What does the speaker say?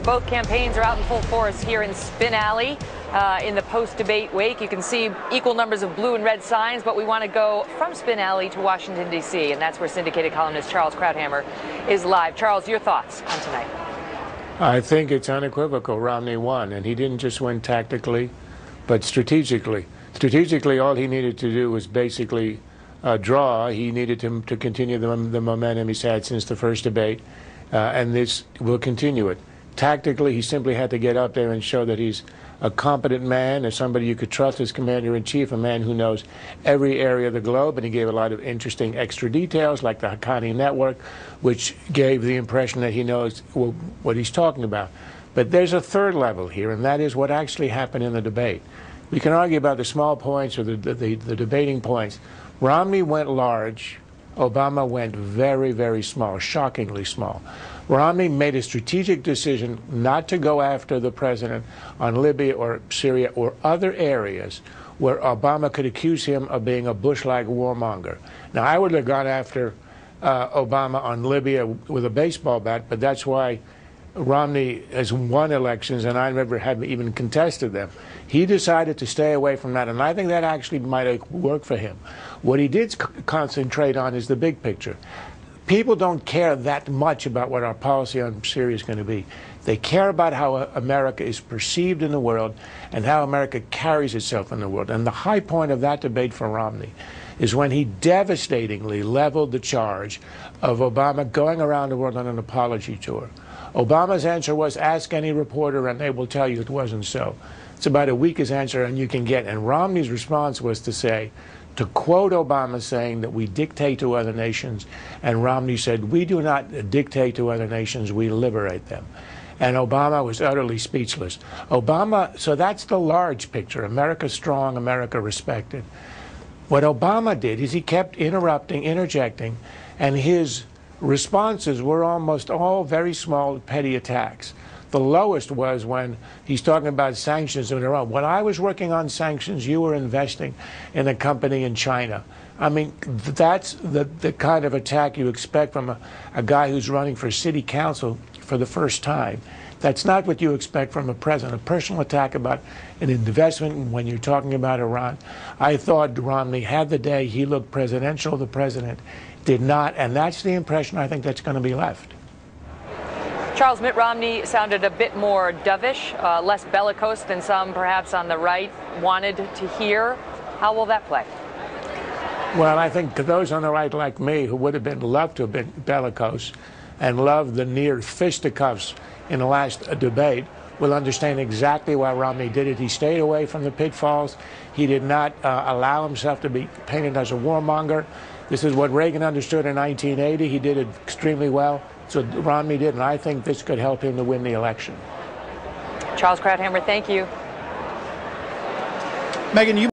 Both campaigns are out in full force here in Spin Alley. In the post-debate wake, you can see equal numbers of blue and red signs, but we want to go from Spin Alley to Washington, D.C., and that's where syndicated columnist Charles Krauthammer is live. Charles, your thoughts on tonight? I think it's unequivocal. Romney won, and he didn't just win tactically, but strategically. Strategically, all he needed to do was basically draw. He needed to continue the momentum he's had since the first debate, and this will continue it. Tactically, he simply had to get up there and show that he's a competent man, as somebody you could trust as commander-in-chief, a man who knows every area of the globe, and he gave a lot of interesting extra details, like the Haqqani network, which gave the impression that he knows what he's talking about. But there's a third level here, and that is what actually happened in the debate. We can argue about the small points or the debating points. Romney went large. Obama went very, very small, shockingly small. Romney made a strategic decision not to go after the president on Libya or Syria or other areas where Obama could accuse him of being a Bush-like warmonger. Now, I would have gone after Obama on Libya with a baseball bat, but that's why Romney has won elections, and I never have even contested them. He decided to stay away from that, and I think that actually might have worked for him. What he did concentrate on is the big picture. People don't care that much about what our policy on Syria is going to be. They care about how America is perceived in the world and how America carries itself in the world. And the high point of that debate for Romney is when he devastatingly leveled the charge of Obama going around the world on an apology tour. Obama's answer was, ask any reporter and they will tell you it wasn't so. It's about the weakest answer and you can get. And Romney's response was to say, to quote Obama saying that we dictate to other nations, and Romney said, we do not dictate to other nations, we liberate them. And Obama was utterly speechless. So that's the large picture, America strong, America respected. What Obama did is he kept interjecting, and his responses were almost all very small, petty attacks. The lowest was when he's talking about sanctions in Iran. When I was working on sanctions, you were investing in a company in China. I mean, that's the kind of attack you expect from a guy who's running for city council for the first time. That's not what you expect from a president. A personal attack about an investment when you're talking about Iran. I thought Romney had the day. He looked presidential. The president did not. And that's the impression I think that's going to be left. Charles, Mitt Romney sounded a bit more dovish, less bellicose than some perhaps on the right wanted to hear. How will that play? Well, I think those on the right like me who would have loved to have been bellicose and loved the near fisticuffs in the last debate will understand exactly why Romney did it. He stayed away from the pitfalls. He did not allow himself to be painted as a warmonger. This is what Reagan understood in 1980. He did it extremely well. So Romney did, and I think this could help him to win the election. Charles Krauthammer, thank you. Megan, you